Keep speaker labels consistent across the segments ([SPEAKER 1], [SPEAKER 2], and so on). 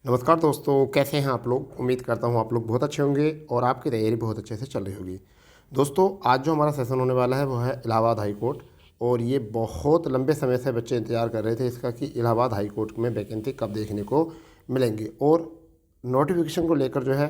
[SPEAKER 1] नमस्कार दोस्तों, कैसे हैं आप लोग। उम्मीद करता हूं आप लोग बहुत अच्छे होंगे और आपकी तैयारी बहुत अच्छे से चल रही होगी। दोस्तों, आज जो हमारा सेशन होने वाला है वो है इलाहाबाद हाई कोर्ट। और ये बहुत लंबे समय से बच्चे इंतजार कर रहे थे इसका कि इलाहाबाद हाई कोर्ट में वैकेंसी कब देखने को मिलेंगे। और नोटिफिकेशन को लेकर जो है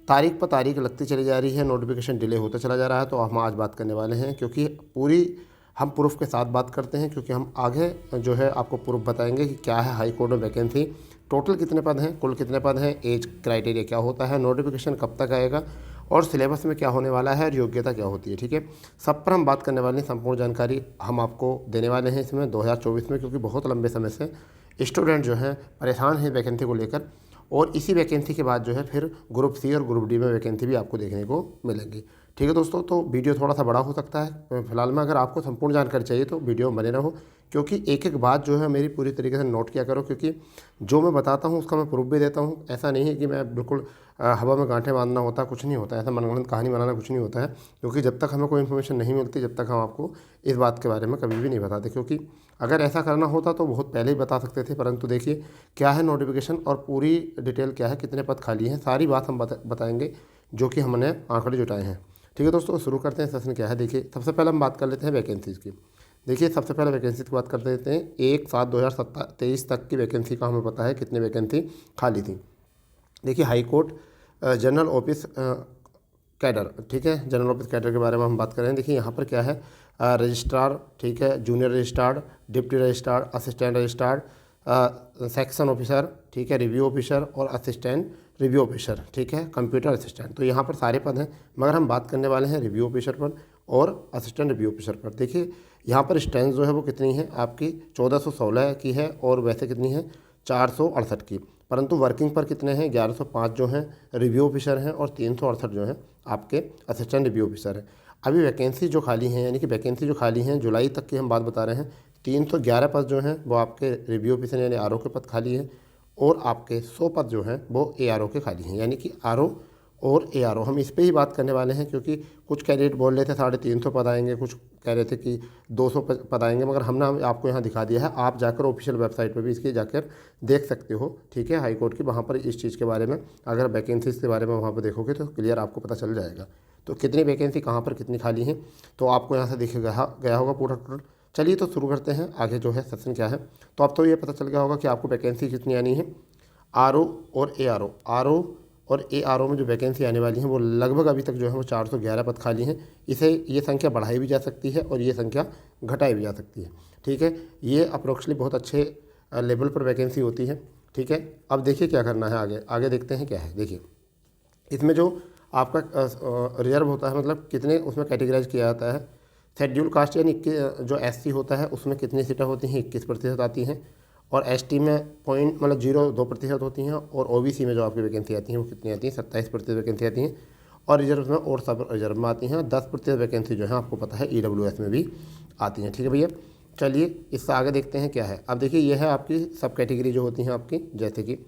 [SPEAKER 1] तारीख पर तारीख लगती चली जा रही है, नोटिफिकेशन डिले होता चला जा रहा है। तो हम आज बात करने वाले हैं, क्योंकि पूरी हम प्रूफ के साथ बात करते हैं, क्योंकि हम आगे जो है आपको प्रूफ बताएंगे कि क्या है हाई कोर्ट में वैकेंसी, टोटल कितने पद हैं, कुल कितने पद हैं, एज क्राइटेरिया क्या होता है, नोटिफिकेशन कब तक आएगा और सिलेबस में क्या होने वाला है और योग्यता क्या होती है। ठीक है, सब पर हम बात करने वाले हैं। संपूर्ण जानकारी हम आपको देने वाले हैं इसमें 2024 में, क्योंकि बहुत लंबे समय से स्टूडेंट जो हैं परेशान हैं वैकेंसी को लेकर। और इसी वैकेंसी के बाद जो है फिर ग्रुप सी और ग्रुप डी में वैकेंसी भी आपको देखने को मिलेंगी। ठीक है दोस्तों, तो वीडियो थोड़ा सा बड़ा हो सकता है फिलहाल में। अगर आपको संपूर्ण जानकारी चाहिए तो वीडियो बने रहो, क्योंकि एक एक बात जो है मेरी पूरी तरीके से नोट किया करो, क्योंकि जो मैं बताता हूँ उसका मैं प्रूफ भी देता हूँ। ऐसा नहीं है कि मैं बिल्कुल हवा में गांठें बांधना होता, कुछ नहीं होता, ऐसा मनगढ़ंत कहानी बनाना कुछ नहीं होता है। क्योंकि जब तक हमें कोई इन्फॉर्मेशन नहीं मिलती, जब तक हम आपको इस बात के बारे में कभी भी नहीं बताते। क्योंकि अगर ऐसा करना होता तो बहुत पहले ही बता सकते थे, परंतु देखिए क्या है नोटिफिकेशन और पूरी डिटेल क्या है, कितने पद खाली हैं, सारी बात हम बताएंगे जो कि हमने आंकड़े जुटाए हैं। ठीक है दोस्तों, शुरू करते हैं। सेशन क्या है, देखिए सबसे पहले हम बात कर लेते हैं वैकेंसीज़ की। देखिए सबसे पहले वैकेंसी की बात कर देते हैं। 1/7/2023 तक की वैकेंसी का हमें पता है कितनी वैकेंसी खाली थी। देखिए high court general office cadre, ठीक है, जनरल ऑफिस कैडर के बारे में हम बात कर रहे हैं। देखिए यहाँ पर क्या है, रजिस्ट्रार, ठीक है, junior registrar, deputy registrar, assistant registrar, section officer, ठीक है, रिव्यू ऑफिसर और असिस्टेंट रिव्यू ऑफिसर, ठीक है, कंप्यूटर असिस्टेंट। तो यहाँ पर सारे पद हैं, मगर हम बात करने वाले हैं रिव्यू ऑफिसर पर और असिस्टेंट रिव्यू ऑफिसर पर। देखिए यहाँ पर स्ट्रेंथ जो है वो कितनी है आपकी, 1416 की है, और वैसे कितनी है 468 की। परंतु वर्किंग पर कितने हैं, 1105 जो हैं रिव्यू ऑफिसर हैं और 368 जो हैं आपके असिस्टेंट रिव्यू ऑफिसर हैं। अभी वैकेंसी जो खाली हैं, यानी कि वैकेंसी जो खाली हैं जुलाई तक की हम बात बता रहे हैं, 311 पद जो हैं वो आपके रिव्यू ऑफिसर यानी आरओ के पद खाली हैं, और आपके 100 पद जो हैं वो एआरओ के खाली हैं। यानी कि आरओ और एआरओ हम इस पे ही बात करने वाले हैं, क्योंकि कुछ कैंडिडेट बोल रहे थे 350 पद आएंगे, कुछ कह रहे थे कि 200 पद आएंगे, मगर हमने आपको यहाँ दिखा दिया है। आप जाकर ऑफिशियल वेबसाइट पर भी इसकी जाकर देख सकते हो, ठीक है, हाई कोर्ट की। वहाँ पर इस चीज़ के बारे में अगर वैकेंसीज के बारे में वहाँ पर देखोगे तो क्लियर आपको पता चल जाएगा। तो कितनी वैकेंसी कहाँ पर कितनी खाली हैं तो आपको यहाँ से दिख गया होगा पूरा टोटल। चलिए तो शुरू करते हैं, आगे जो है सेशन क्या है। तो अब तो ये पता चल गया होगा कि आपको वैकेंसी कितनी आनी है। आरओ और एआरओ, आरओ और एआरओ में जो वैकेंसी आने वाली है वो लगभग अभी तक जो है वो 411 पद खाली हैं। इसे ये संख्या बढ़ाई भी जा सकती है और ये संख्या घटाई भी जा सकती है, ठीक है। ये अप्रोक्सली बहुत अच्छे लेवल पर वैकेंसी होती है, ठीक है। अब देखिए क्या करना है, आगे आगे देखते हैं क्या है। देखिए इसमें जो आपका रिजर्व होता है, मतलब कितने उसमें कैटेगराइज किया जाता है। शेड्यूल कास्ट यानी जो एससी होता है उसमें कितनी सीटें होती हैं, 21% आती हैं। और एसटी में पॉइंट मतलब 0.2% होती हैं। और ओबीसी में जो आपकी वैकेंसी आती हैं वो कितनी आती हैं, 27% वैकेंसी आती हैं। और रिजर्व में और सब रिजर्व में आती हैं 10% वैकेंसी जो है आपको पता है ईडब्ल्यूएस में भी आती हैं, ठीक है भैया। चलिए इससे आगे देखते हैं क्या है। अब देखिए ये है आपकी सब कैटेगरी जो होती हैं आपकी, जैसे कि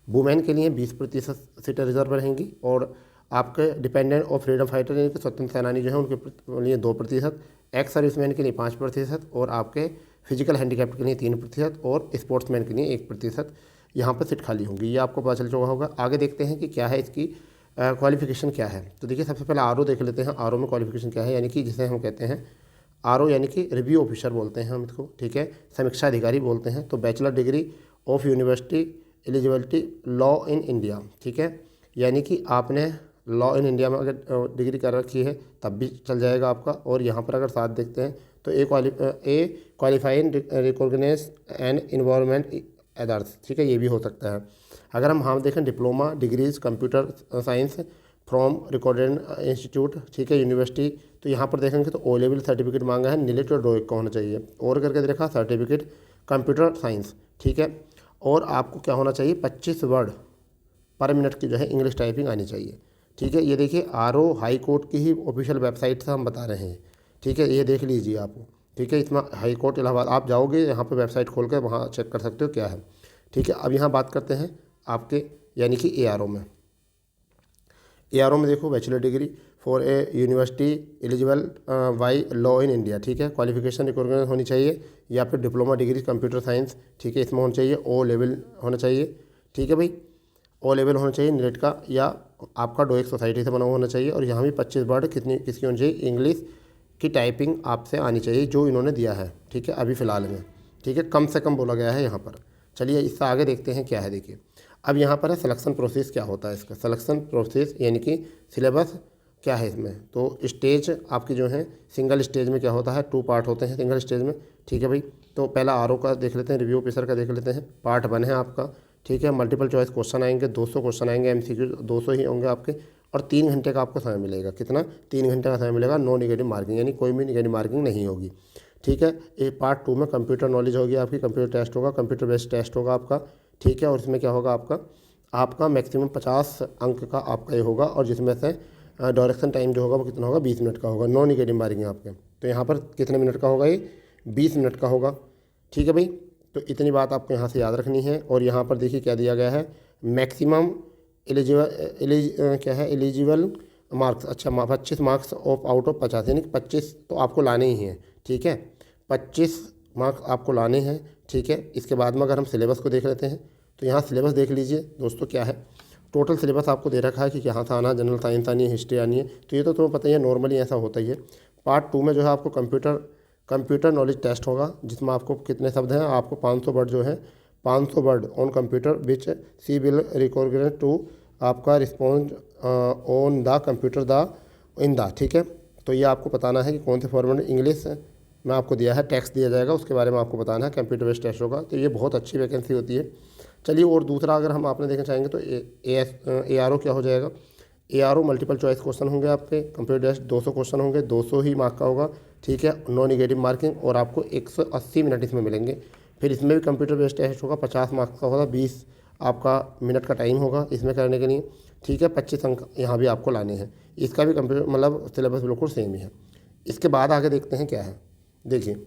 [SPEAKER 1] वुमेन के लिए 20% सीटें रिजर्व रहेंगी, और आपके डिपेंडेंट और फ्रीडम फाइटर यानी कि स्वतंत्र सेनानी जो है उनके लिए 2%, एक्स सर्विसमैन के लिए 5%, और आपके फिजिकल हैंडीकैप्ड के लिए 3%, और स्पोर्ट्समैन के लिए 1% यहाँ पर सीट खाली होंगी। ये आपको पता चल चुका होगा। आगे देखते हैं कि क्या है इसकी क्वालिफिकेशन क्या है। तो देखिए सबसे पहले आरओ देख लेते हैं। आरओ में क्वालिफिकेशन क्या है, यानी कि जिसे हम कहते हैं आरओ यानी कि रिव्यू ऑफिसर बोलते हैं हम इसको, ठीक है, समीक्षा अधिकारी बोलते हैं। तो bachelor degree of university eligibility law in India, ठीक है, यानी कि आपने लॉ इन इंडिया में अगर डिग्री कर रखी है तब भी चल जाएगा आपका। और यहाँ पर अगर साथ देखते हैं तो a qualifying recognize and environment others, ठीक है, ये भी हो सकता है। अगर हम देखें diploma degrees computer science from recorded institute, ठीक है, यूनिवर्सिटी, तो यहाँ पर देखेंगे तो ओ लेवल सर्टिफिकेट मांगा है, नीलेट और ड्रॉइंग का होना चाहिए। और करके देखा सर्टिफिकेट कंप्यूटर साइंस, ठीक है। और आपको क्या होना चाहिए, 25 वर्ड पर मिनट की जो है इंग्लिश टाइपिंग आनी चाहिए, ठीक है। ये देखिए आरओ हाई कोर्ट की ही ऑफिशियल वेबसाइट से हम बता रहे हैं, ठीक है, ये देख लीजिए आप, ठीक है। इसमें हाई कोर्ट इलाहाबाद आप जाओगे यहाँ पे वेबसाइट खोल कर वहाँ चेक कर सकते हो क्या है, ठीक है। अब यहाँ बात करते हैं आपके यानी कि एआरओ में। एआरओ में देखो bachelor degree for a university eligible by law in India, ठीक है, क्वालिफिकेशन रिकॉग्नाइज होनी चाहिए, या फिर डिप्लोमा डिग्री कंप्यूटर साइंस, ठीक है, इसमें होना चाहिए, ओ लेवल होना चाहिए, ठीक है भाई। ओ लेवल होना चाहिए नेट का, या आपका डोएक सोसाइटी से बना हुआ होना चाहिए, और यहाँ भी 25 वर्ड किसकी होनी चाहिए, इंग्लिश की टाइपिंग आपसे आनी चाहिए जो इन्होंने दिया है, ठीक है, अभी फ़िलहाल में, ठीक है, कम से कम बोला गया है यहाँ पर। चलिए इससे आगे देखते हैं क्या है। देखिए अब यहाँ पर है सिलेक्शन प्रोसेस क्या होता है इसका। सिलेक्शन प्रोसेस यानी कि सिलेबस क्या है इसमें। तो स्टेज आपकी जो है सिंगल स्टेज में क्या होता है, 2 पार्ट होते हैं सिंगल स्टेज में, ठीक है भाई। तो पहला आरओ का देख लेते हैं, रिव्यू ऑफिसर का देख लेते हैं। पार्ट 1 है आपका, ठीक है। मल्टीपल चॉइस क्वेश्चन आएंगे, 200 क्वेश्चन आएंगे, एमसीक्यू 200 ही होंगे आपके, और 3 घंटे का आपको समय मिलेगा। कितना, 3 घंटे का समय मिलेगा। नो निगेटिव मार्किंग, यानी कोई भी निगेटिव मार्किंग नहीं होगी, ठीक है। ये पार्ट 2 में कंप्यूटर नॉलेज होगी आपकी, कंप्यूटर टेस्ट होगा, कंप्यूटर बेस्ड टेस्ट होगा आपका, ठीक है। और इसमें क्या होगा आपका मैक्सिमम 50 अंक का आपका ये होगा, और जिसमें से ड्यूरेशन टाइम जो होगा वो कितना होगा, 20 मिनट का होगा। नो निगेटिव मार्किंग आपके, तो यहाँ पर कितने मिनट का होगा, ये 20 मिनट का होगा, ठीक है भाई। तो इतनी बात आपको यहाँ से याद रखनी है। और यहाँ पर देखिए क्या दिया गया है, मैक्सिमम एलिजिबल मार्क्स, अच्छा 25 मार्क्स ऑफ आउट ऑफ 50, यानी कि 25 तो आपको लाने ही हैं, ठीक है, 25 मार्क्स आपको लाने हैं, ठीक है। इसके बाद में अगर हम सिलेबस को देख लेते हैं, तो यहाँ सिलेबस देख लीजिए दोस्तों क्या है। टोटल सिलेबस आपको दे रखा है कि यहाँ से आना, जनरल साइंस आनी है, हिस्ट्री आनी है, तो ये तो तुम्हें पता ही है, नॉर्मली ऐसा होता ही है। पार्ट 2 में जो है आपको कंप्यूटर नॉलेज टेस्ट होगा, जिसमें आपको कितने शब्द हैं, आपको 500 वर्ड जो है, 500 word on computer which see will record to आपका response on the computer the in the, ठीक है। तो ये आपको बताना है कि कौन से फॉर्मेट। इंग्लिश में आपको दिया है, टेक्स्ट दिया जाएगा, उसके बारे में आपको बताना है, कंप्यूटर बेस्ड टेस्ट होगा। तो ये बहुत अच्छी वैकेंसी होती है। चलिए और दूसरा अगर हम आपने देखना चाहेंगे तो ARO क्या हो जाएगा। ARO मल्टीपल चॉइस क्वेश्चन होंगे आपके, कंप्यूटर बेस्ड 200 क्वेश्चन होंगे, 200 ही मार्क का होगा, ठीक है। नो निगेटिव मार्किंग, और आपको 180 मिनट इसमें मिलेंगे। फिर इसमें भी कंप्यूटर बेस्ड टेस्ट होगा, 50 मार्क्स का होगा, 20 आपका मिनट का टाइम होगा इसमें करने के लिए, ठीक है। 25 अंक यहाँ भी आपको लाने हैं। इसका भी कंप्यूटर मतलब सिलेबस बिल्कुल सेम ही है। इसके बाद आगे देखते हैं क्या है। देखिए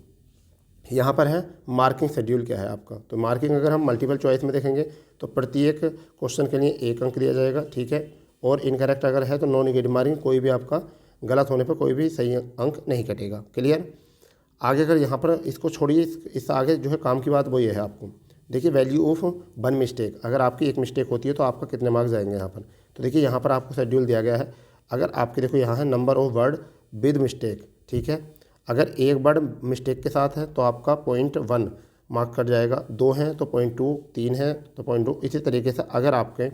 [SPEAKER 1] यहाँ पर है मार्किंग शेड्यूल क्या है आपका। तो मार्किंग अगर हम मल्टीपल चॉइस में देखेंगे तो प्रत्येक क्वेश्चन के लिए 1 अंक दिया जाएगा, ठीक है। और इनकरेक्ट अगर है तो नो निगेटिव मार्किंग, कोई भी आपका गलत होने पर कोई भी सही अंक नहीं कटेगा। क्लियर। आगे अगर यहाँ पर इसको छोड़िए, इससे आगे जो है काम की बात वो ये है आपको। देखिए वैल्यू ऑफ 1 मिस्टेक, अगर आपकी 1 मिस्टेक होती है तो आपका कितने मार्क्स जाएंगे यहाँ पर। तो देखिए यहाँ पर आपको शेड्यूल दिया गया है। अगर आपके देखो यहाँ है number of word with mistake, ठीक है। अगर 1 वर्ड मिस्टेक के साथ है तो आपका 0.1 मार्क कट जाएगा, 2 हैं तो 0.2, 3 है तो 0.2। इसी तरीके से अगर आपके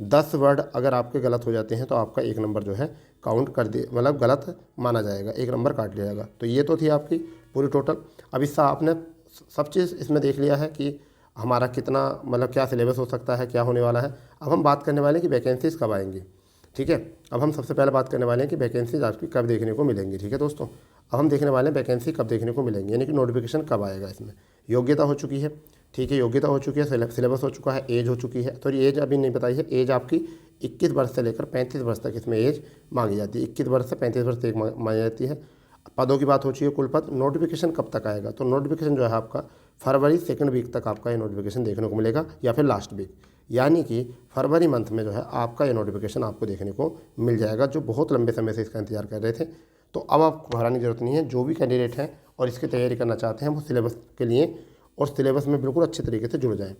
[SPEAKER 1] 10 वर्ड अगर आपके गलत हो जाते हैं तो आपका 1 नंबर जो है काउंट कर दे, मतलब गलत माना जाएगा, 1 नंबर काट लिया जाएगा। तो ये तो थी आपकी पूरी टोटल। अब इससे आपने सब चीज़ इसमें देख लिया है कि हमारा कितना मतलब क्या सिलेबस हो सकता है, क्या होने वाला है। अब हम बात करने वाले हैं कि वैकेंसीज़ कब आएंगी, ठीक है। अब हम सबसे पहले बात करने वाले हैं कि वैकेंसीज आपकी कब देखने को मिलेंगी, ठीक है दोस्तों। अब हम देखने वाले हैं वैकेंसी कब देखने को मिलेंगी, यानी कि नोटिफिकेशन कब आएगा। इसमें योग्यता हो चुकी है, ठीक है, योग्यता हो चुकी है, सिलेबस हो चुका है, एज हो चुकी है। तो ये एज अभी नहीं बताई है। एज आपकी 21 वर्ष से लेकर 35 वर्ष तक इसमें एज मांगी जाती है। 21 वर्ष से 35 वर्ष तक मांगी जाती है। पदों की बात हो चुकी है, कुल पद। नोटिफिकेशन कब तक आएगा, तो नोटिफिकेशन जो है आपका फरवरी 2nd वीक तक आपका ये नोटिफिकेशन देखने को मिलेगा, या फिर लास्ट वीक, यानी कि फरवरी मंथ में जो है आपका ये नोटिफिकेशन आपको देखने को मिल जाएगा, जो बहुत लंबे समय से इसका इंतजार कर रहे थे। तो अब आपको घबराने की जरूरत नहीं है। जो भी कैंडिडेट हैं और इसकी तैयारी करना चाहते हैं वो सिलेबस के लिए और सिलेबस में बिल्कुल अच्छे तरीके से जुड़ जाएँ,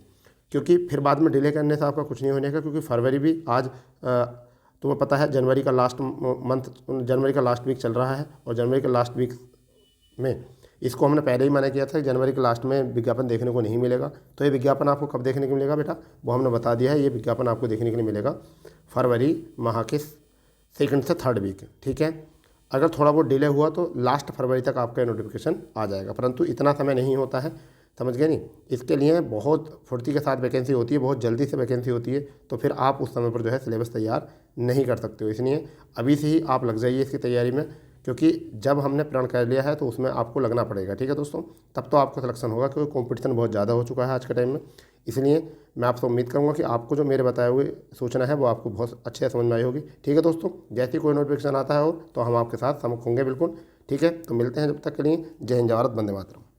[SPEAKER 1] क्योंकि फिर बाद में डिले करने से आपका कुछ नहीं होने का। क्योंकि फरवरी भी आज तुम्हें पता है जनवरी का लास्ट मंथ, जनवरी का लास्ट वीक चल रहा है, और जनवरी के लास्ट वीक में इसको हमने पहले ही मना किया था कि जनवरी के लास्ट में विज्ञापन देखने को नहीं मिलेगा। तो ये विज्ञापन आपको कब देखने को मिलेगा बेटा, वो हमने बता दिया है। ये विज्ञापन आपको देखने के लिए मिलेगा फरवरी माह के 2nd से 3rd वीक, ठीक है। अगर थोड़ा बहुत डिले हुआ तो लास्ट फरवरी तक आपका नोटिफिकेशन आ जाएगा, परंतु इतना समय नहीं होता है, समझ गए नहीं। इसके लिए बहुत फुर्ती के साथ वैकेंसी होती है, बहुत जल्दी से वैकेंसी होती है, तो फिर आप उस समय पर जो है सिलेबस तैयार नहीं कर सकते हो। इसलिए अभी से ही आप लग जाइए इसकी तैयारी में, क्योंकि जब हमने प्रण कर लिया है तो उसमें आपको लगना पड़ेगा, ठीक है दोस्तों। तब तो आपका सिलेक्शन होगा, क्योंकि कंपटीशन बहुत ज़्यादा हो चुका है आज के टाइम में। इसलिए मैं आपसे उम्मीद करूँगा कि आपको जो मेरे बताए हुए सूचना है वो आपको बहुत अच्छे से समझ में आई होगी, ठीक है दोस्तों। जैसे कोई नोटिफिकेशन आता है और तो हम आपके साथ सम्मुख होंगे बिल्कुल, ठीक है। तो मिलते हैं जब तक के लिए। जय हिंद, जय भारत, वंदे मातरम।